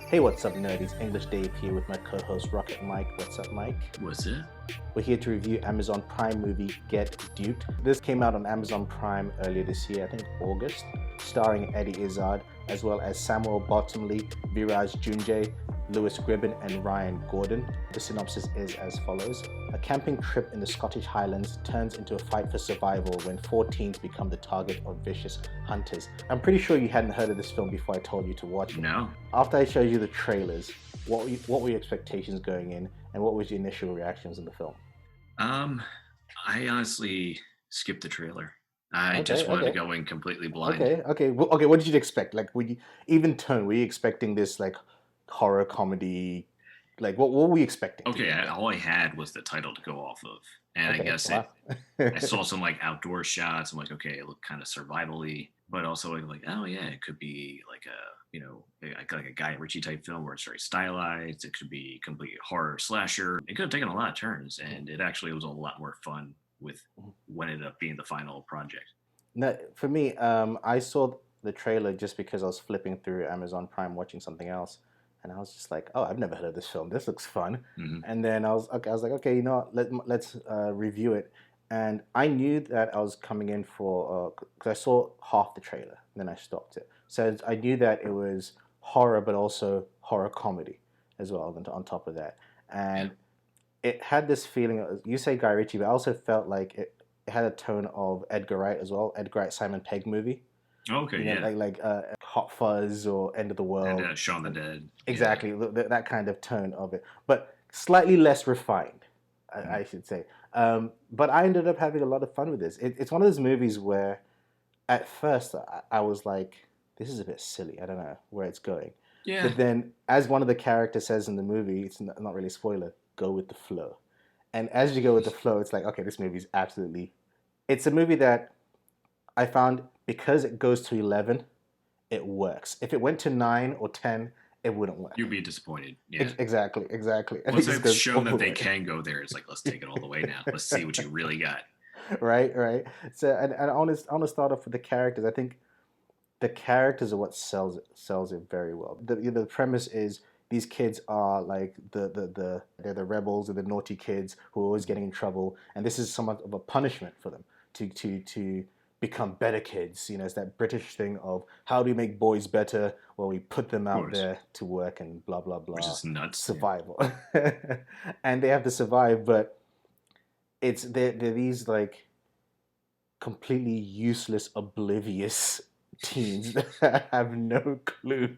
Hey, what's up, nerdies? English Dave here with my co-host Rocket Mike. What's up, Mike? What's it? We're here to review Amazon Prime movie Get Duped. This came out on Amazon Prime earlier this year, I think August, starring Eddie Izzard, as well as Samuel Bottomley, Viraj Junjay, Lewis Gribben, and Ryan Gordon. The synopsis is as follows. A camping trip in the Scottish Highlands turns into a fight for survival when four teens become the target of vicious hunters. I'm pretty sure you hadn't heard of this film before I told you to watch it. No. After I showed you the trailers, what were your expectations going in, and what was your initial reactions in the film? I honestly skipped the trailer. I just wanted to go in completely blind. Okay. What did you expect? Like, were you Were you expecting this like horror comedy? Like, what were we expecting? Okay, all I had was the title to go off of, and I guess I saw some like outdoor shots. I'm like, okay, it looked kind of survival-y, but also like, oh yeah, it could be like like a Guy Ritchie type film where it's very stylized. It could be complete horror slasher. It could have taken a lot of turns, and it actually was a lot more fun with what ended up being the final project. No, for me, I saw the trailer just because I was flipping through Amazon Prime watching something else, and I was just like, "Oh, I've never heard of this film. This looks fun." Mm-hmm. And then I was like, "Okay, you know what? Let's review it." And I knew that I was coming in for because I saw half the trailer, and then I stopped it. So I knew that it was horror, but also horror comedy as well. On top of that, and it had this feeling. You say Guy Ritchie, but I also felt like it had a tone of Edgar Wright as well. Edgar Wright Simon Pegg movie. Okay, You know, yeah. like Hot Fuzz or End of the World. And Shaun the Dead. Exactly, that kind of tone of it, but slightly less refined, I should say. But I ended up having a lot of fun with this. It's one of those movies where, at first, I was like, "This is a bit silly. I don't know where it's going." Yeah. But then, as one of the characters says in the movie, it's not really a spoiler. Go with the flow, and as you go with the flow, it's like, okay, this movie is absolutely. It's a movie that I found because it goes to 11, it works. If it went to 9 or 10, it wouldn't work. You'd be disappointed. Yeah. Exactly. Once they've shown that they can go there, it's like, let's take it all the way now. Let's see what you really got. Right. So, and I want to start off with the characters. I think the characters are what sells it very well. The premise is these kids are like they're the rebels or the naughty kids who are always getting in trouble, and this is somewhat of a punishment for them to become better kids. You know, it's that British thing of how do we make boys better? Well, we put them out there to work and blah blah blah. Which is nuts. Survival, and they have to survive, but they're these like completely useless, oblivious teens that have no clue.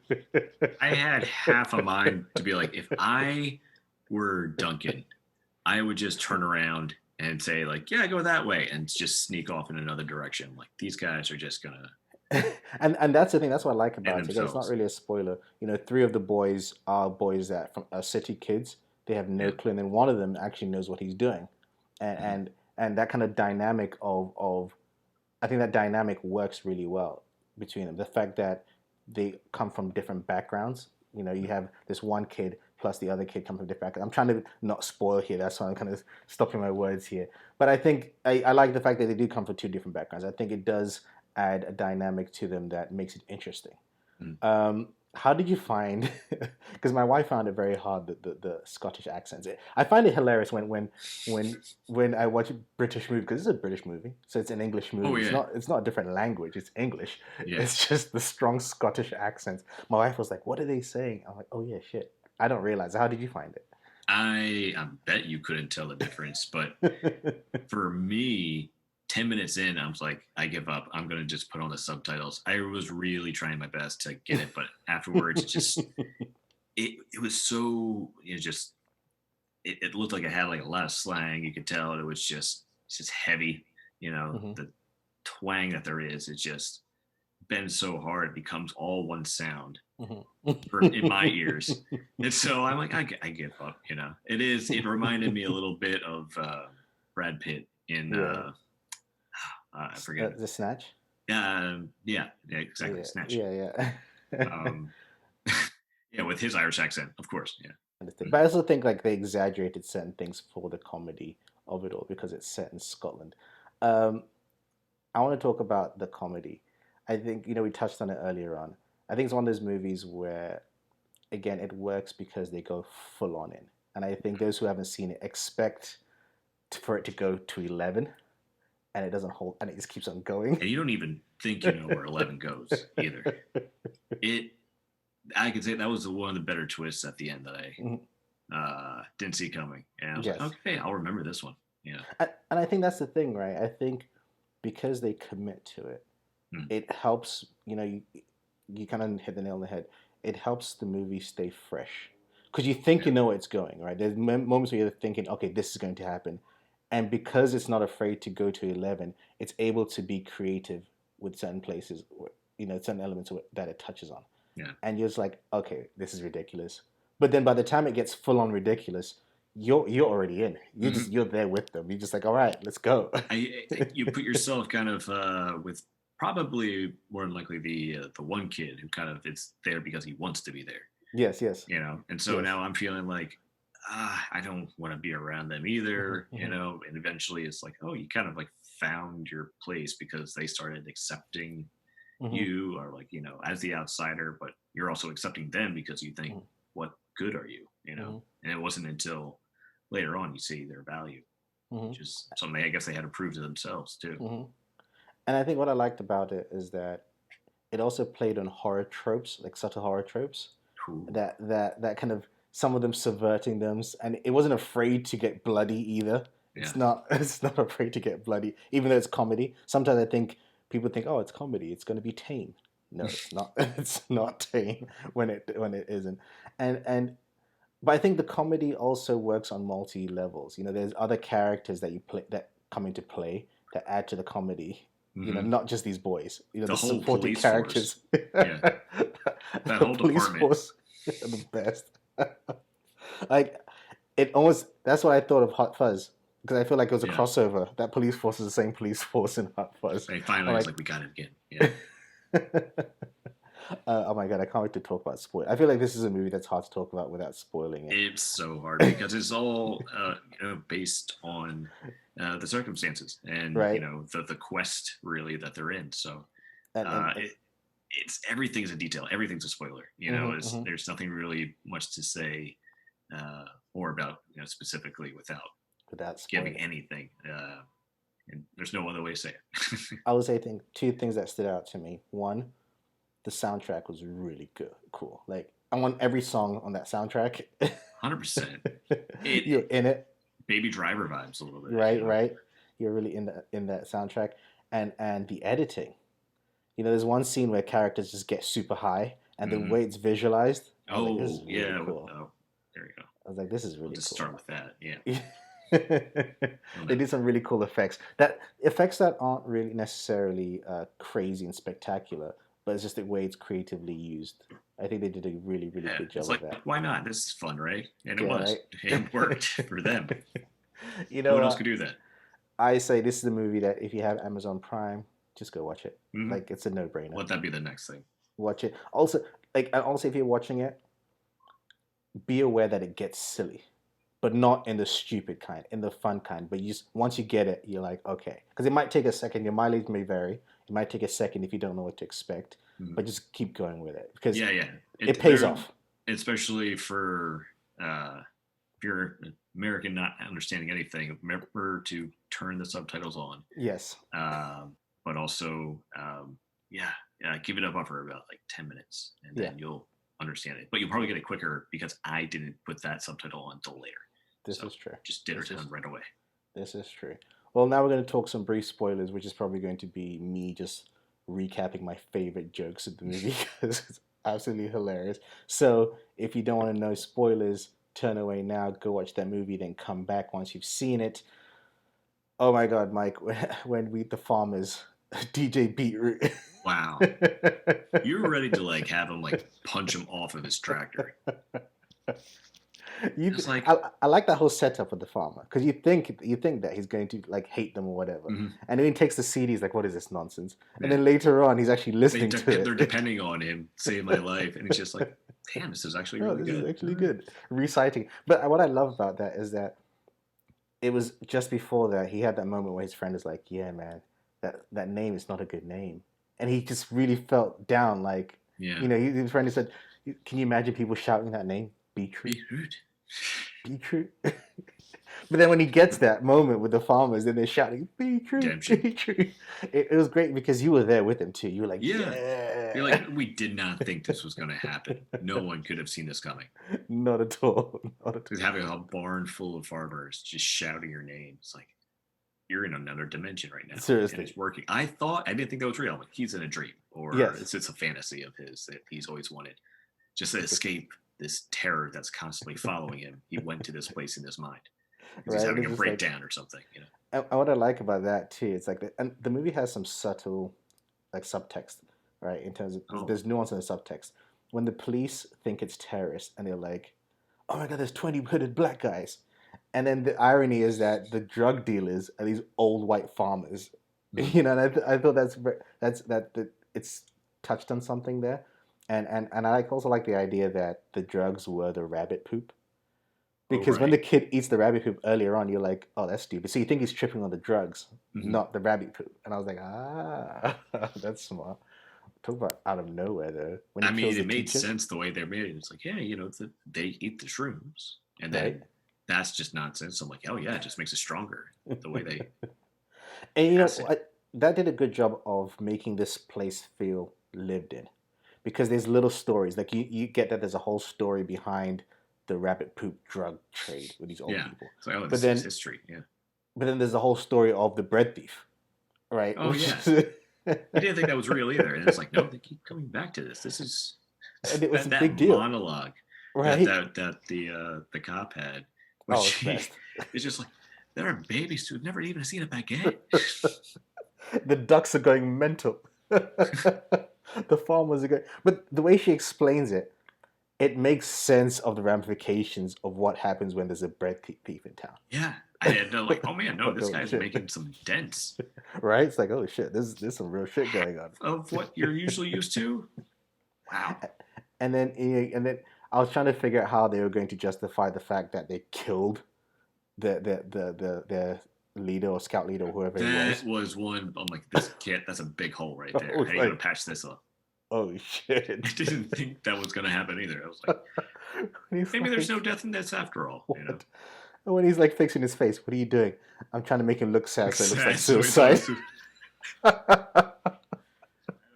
I had half a mind to be like, if I were Duncan, I would just turn around and say like, yeah, go that way, and just sneak off in another direction. Like, these guys are just gonna. and that's the thing. That's what I like about it. Again, it's not really a spoiler. You know, 3 of the boys are boys that are city kids. They have no clue, and then one of them actually knows what he's doing, and that kind of dynamic of I think that dynamic works really well between them. The fact that they come from different backgrounds. You know, you have this one kid plus the other kid come from different backgrounds. I'm trying to not spoil here. That's why I'm kind of stopping my words here. But I think I like the fact that they do come from 2 different backgrounds. I think it does add a dynamic to them that makes it interesting. How did you find? Because my wife found it very hard the Scottish accents. I find it hilarious when I watch a British movie, because it's a British movie, so it's an English movie. Oh, yeah. It's not a different language. It's English. Yeah. It's just the strong Scottish accents. My wife was like, "What are they saying?" I'm like, "Oh yeah, shit. I don't realize." How did you find it? I bet you couldn't tell the difference, but for me, 10 minutes in, I was like, I give up. I'm going to just put on the subtitles. I was really trying my best to get it, but afterwards, it was so, it looked like it had like a lot of slang. You could tell it was it's just heavy, the twang that there is. It just bends so hard, it becomes all one sound in my ears. And so I'm like, I give up, it reminded me a little bit of Brad Pitt in, I forget the Snatch. Yeah, exactly. Snatch. Yeah. Yeah, with his Irish accent, of course. Yeah. But I also think like they exaggerated certain things for the comedy of it all because it's set in Scotland. I want to talk about the comedy. I think we touched on it earlier on. I think it's one of those movies where again, it works because they go full on in. And I think those who haven't seen it expect for it to go to 11, and it doesn't hold, and it just keeps on going. And you don't even think you know where 11 goes either. It, I could say that was one of the better twists at the end that I didn't see coming. And I was like, Yes. okay, I'll remember this one. Yeah. And I think that's the thing, right? I think because they commit to it, it helps, you kind of hit the nail on the head. It helps the movie stay fresh. Because you think you know where it's going, right? There's moments where you're thinking, okay, this is going to happen. And because it's not afraid to go to 11, it's able to be creative with certain places, certain elements that it touches on. Yeah. And you're just like, okay, this is ridiculous. But then by the time it gets full on ridiculous, you're already in. You're there with them. You're just like, all right, let's go. You put yourself kind of with probably more than likely the one kid who kind of it's there because he wants to be there. Yes, yes. And so now I'm feeling like I don't want to be around them either. And eventually it's like, oh, you kind of like found your place because they started accepting you, or like as the outsider, but you're also accepting them because you think, what good are you? And it wasn't until later on you see their value, which is something I guess they had to prove to themselves too. And I think what I liked about it is that it also played on horror tropes, like subtle horror tropes, that kind of some of them subverting them, and it wasn't afraid to get bloody either. It's not afraid to get bloody, even though it's comedy. Sometimes I think people think, oh, it's comedy, it's going to be tame. No, it's not. It's not tame when it isn't. But I think the comedy also works on multi levels. There's other characters that you play that come into play that add to the comedy. Not just these boys. The whole supporting police characters. Force. Yeah. That whole police department. Force are the best. Like it almost. That's what I thought of Hot Fuzz, because I feel like it was a crossover. That police force is the same police force in Hot Fuzz. And finally, it's like we got it again. Yeah. Oh my god, I can't wait to talk about spoil. I feel like this is a movie that's hard to talk about without spoiling it. It's so hard because it's all based on the circumstances and the quest really that they're in. So it's everything's a detail, everything's a spoiler. There's nothing really much to say or about specifically without giving anything. And there's no other way to say it. I would say two things that stood out to me. One, the soundtrack was really good, cool. Like I want every song on that soundtrack. 100%. You're in it. Baby Driver vibes a little bit. Right. You're really in that soundtrack, and the editing. There's one scene where characters just get super high, and the way it's visualized. Oh, this is really cool. Oh, there you go. I was like, this is really just cool. Start with that, yeah. They did some really cool effects. Effects that aren't really necessarily crazy and spectacular, but it's just the way it's creatably used. I think they did a really, really good job of that. Why not? This is fun, right? And it was. Right? It worked for them. Who else could do that? I say this is a movie that if you have Amazon Prime, just go watch it. Like it's a no-brainer. Let that be the next thing. Watch it. Also, if you're watching it, be aware that it gets silly, but not in the stupid kind, in the fun kind. But once you get it, you're like, okay, because it might take a second. Your mileage may vary. It might take a second if you don't know what to expect, but just keep going with it because it pays off. Especially for if you're American not understanding anything, remember to turn the subtitles on. Yes. But also, give it a buffer about like 10 minutes, and then you'll understand it. But you'll probably get it quicker because I didn't put that subtitle on until later. This is true. Just did it right away. This is true. Well, now we're going to talk some brief spoilers, which is probably going to be me just recapping my favorite jokes of the movie because it's absolutely hilarious. So if you don't want to know spoilers, turn away now, go watch that movie, then come back once you've seen it. Oh my God, Mike, when we the farmers, DJ Beetroot. Wow. You were ready to like have him like punch him off of his tractor. I like that whole setup of the farmer because you think that he's going to like hate them or whatever, and then he takes the CD. He's like, "What is this nonsense?" And then later on, he's actually listening to it. They're depending on him, save my life, and he's just like, "Damn, this is actually really good." This is actually good. Reciting, but what I love about that is that it was just before that he had that moment where his friend is like, "Yeah, man, that name is not a good name," and he just really felt down, like Yeah. His friend said, "Can you imagine people shouting that name, Beetroot, Beetroot. Beetroot?" But then when he gets that moment with the farmers, then they're shouting, "Beetroot, Redemption. Beetroot." It was great because you were there with him too. You were like, Yeah. You're "Yeah." like, we did not think this was going to happen. No one could have seen this coming. Not at all. Not at Just all. having a barn full of farmers just shouting your name. It's like, you're in another dimension right now. And Seriously. it's working. I didn't think that was real. I'm like, he's in a dream, or Yes. it's a fantasy of his that he's always wanted. Just to escape this terror that's constantly following him. He went to this place in his mind because he's Right. having It's a just like, breakdown or something. and what I like about that too, it's like, and the movie has some subtle, like subtext, right? In terms of Oh, there's nuance in the subtext. When the police think it's terrorists, and they're like, "Oh my God, there's 20 hooded black guys," and then the irony is that the drug dealers are these old white farmers, mm. And I thought that it's touched on something there, and I also like the idea that the drugs were the rabbit poop. Oh, Because when right. the kid eats the rabbit poop earlier on, you're like, "Oh, that's stupid." So you think he's tripping on the drugs, Mm-hmm. not the rabbit poop. And I was like, that's smart. Talk about out of nowhere, though. When he I kills mean, the it made teacher, sense the way they made it. It's like, yeah, they eat the shrooms, and right? then that's just nonsense. I'm like, oh yeah, it just makes it stronger the way they And pass it. that did a good job of making this place feel lived in, because there's little stories. Like you get that there's a whole story behind the rabbit poop drug trade with these old Yeah, people. it's like, oh, But this is then history. Yeah. but then there's the whole story of the bread thief, right? Oh Which yeah, is you didn't think that was real either, and it's like, no, they keep coming back to this. This is and it was a that big deal, monologue right? that the cop had, Oh, it's which the best. it's just like there are babies who've never even seen a baguette. The ducks are going mental. The farmers are going, but the way she explains it, it makes sense of the ramifications of what happens when there's a bread thief in town. Yeah, I didn't know. Like, oh man, no, Like, this oh guy's shit, making some dents right? It's like, oh shit, there's some real shit going on. of what you're usually used to. Wow. And then I was trying to figure out how they were going to justify the fact that they killed the leader or scout leader or whoever he That was. was one. I'm like, this kid, that's a big hole right I there. was How are you going like, to patch this up? oh shit. I didn't think that was going to happen either. I was like, maybe there's no death in this after all. What? And when he's like fixing his face, what are you doing? I'm trying to make him look sad, so it looks like So it's suicide.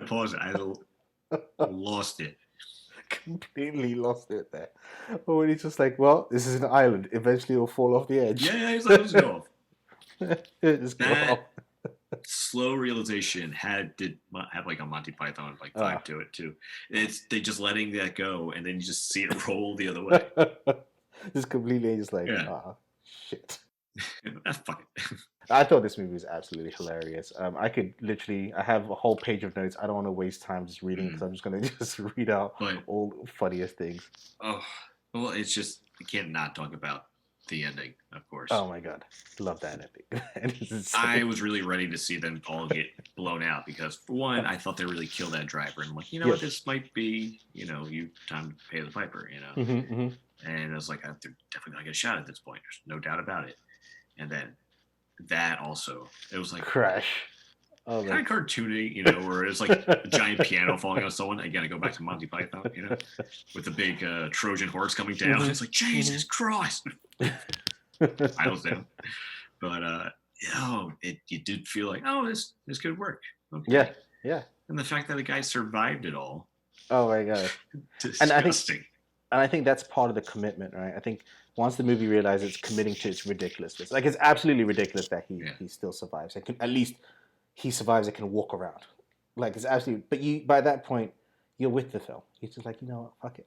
pause. I lost it. Completely lost it there. But when he's just like, well, this is an island. Eventually, it'll fall off the edge. Yeah, he's like, let's go off. Just go off. That slow realization did have like a Monty Python like vibe to it too. It's they just letting that go, and then you just see it roll the other way. Just completely, just like, Yeah. shit. Fuck it. I thought this movie was absolutely hilarious. I have a whole page of notes. I don't want to waste time just reading because I'm just going to just read out all the funniest things. Oh, well, it's just, you can't not talk about the ending, of course. Oh my God. Love that ending. I was really ready to see them all get blown out because, for one, I thought they really killed that driver. And I'm like, you know what, this might be, you time to pay the piper, And I was like, they're definitely going to get shot at this point. There's no doubt about it. And then that also, it was like Crash. Kind of cartoony, where it's like a giant piano falling on someone. Again, I go back to Monty Python, with the big Trojan horse coming down. It's like, Jesus Christ. Piles down. But, you did feel like, oh, this could work. Okay. Yeah. And the fact that the guy survived it all. Oh my God. Disgusting. And I think that's part of the commitment, right? I think once the movie realizes it's committing to its ridiculousness, like it's absolutely ridiculous that he still survives. At least he survives and can walk around. Like it's absolutely. But by that point, you're with the film. You're just like, fuck it.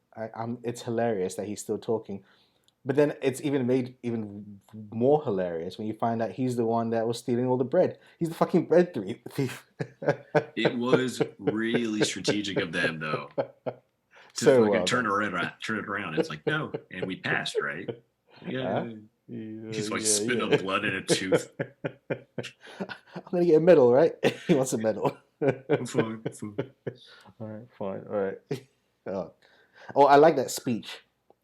It's hilarious that he's still talking. But then it's even made even more hilarious when you find out he's the one that was stealing all the bread. He's the fucking bread thief. It was really strategic of them, though. To turn it around. It's like, no, and we passed, right? Yeah. He's like spitting up blood in a tooth. I'm gonna get a medal, right? He wants a medal. Fine. All right, fine. All right. Oh, I like that speech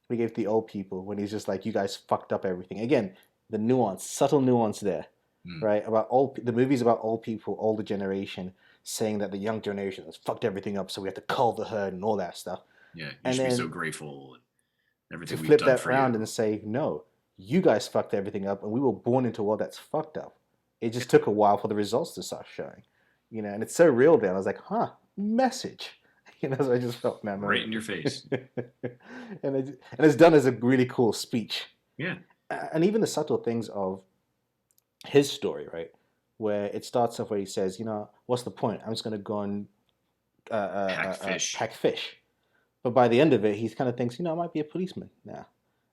we gave the old people when he's just like, "You guys fucked up everything." Again, the subtle nuance there, right? The movie's about old people, older generation saying that the young generation has fucked everything up, so we have to cull the herd and all that stuff. Yeah, you And should be so then grateful and to everything we've flip done that for around you. and say, no, you guys fucked everything up, and we were born into a world that's fucked up. It just took a while for the results to start showing, and it's so real. Then I was like, huh, message. So I just felt that Right moment. in your face. And it's done as a really cool speech. Yeah. And even the subtle things of his story, right? Where it starts off where he says, what's the point? I'm just going to go and Pack fish. pack fish. But by the end of it, he kind of thinks, I might be a policeman now.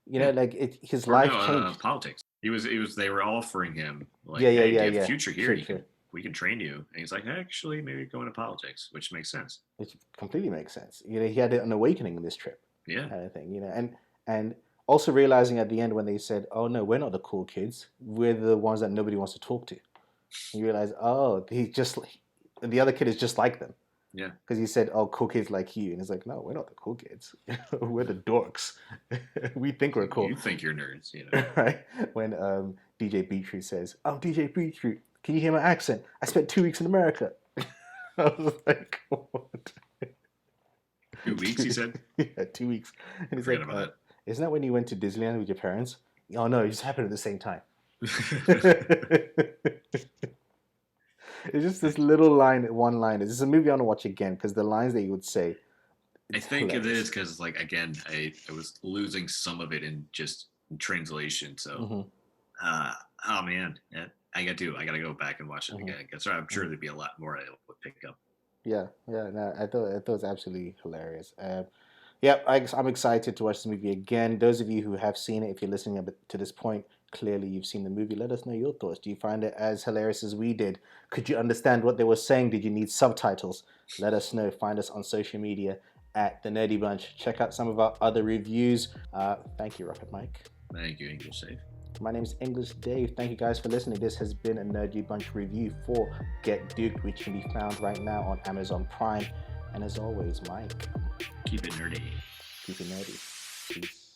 Yeah. His Or life no, changed. politics. They were offering him like, Yeah, hey, do you have a yeah. future here? Sure. We can train you. And he's like, actually, maybe go into politics, which makes sense. Which completely makes sense. He had an awakening in this trip. Yeah. Kind of thing, and also realizing at the end when they said, "Oh no, we're not the cool kids. We're the ones that nobody wants to talk to." You realize, oh, the other kid is just like them. Yeah. Because he said, "Oh, cool kids like you," and it's like, no, we're not the cool kids. We're the dorks. We think we're cool. You think you're nerds, Right? When DJ Beatrice says, "I'm DJ Beatrice. Can you hear my accent? I spent 2 weeks in America." I was like, what? 2 weeks, he said? Yeah, 2 weeks. And he's like, isn't that when you went to Disneyland with your parents? Oh, no, it just happened at the same time. It's just this little one line. This is a movie I want to watch again because the lines that you would say. I think hilarious. It is because, like, again, I was losing some of it in translation. So, oh man, I got to go back and watch it again. So I'm sure there'd be a lot more I would pick up. Yeah. No, I thought it was absolutely hilarious. Yeah, I'm excited to watch this movie again. Those of you who have seen it, if you're listening to this point, clearly you've seen the movie. Let us know your thoughts. Do you find it as hilarious as we did? Could you understand what they were saying? Did you need subtitles? Let us know. Find us on social media at The Nerdy Bunch. Check out some of our other reviews. Thank you, Rocket Mike. Thank you, English Dave. My name is English Dave. Thank you guys for listening. This has been a Nerdy Bunch review for Get Duked, which can be found right now on Amazon Prime. And as always, Mike. Keep it nerdy. Keep it nerdy. Peace.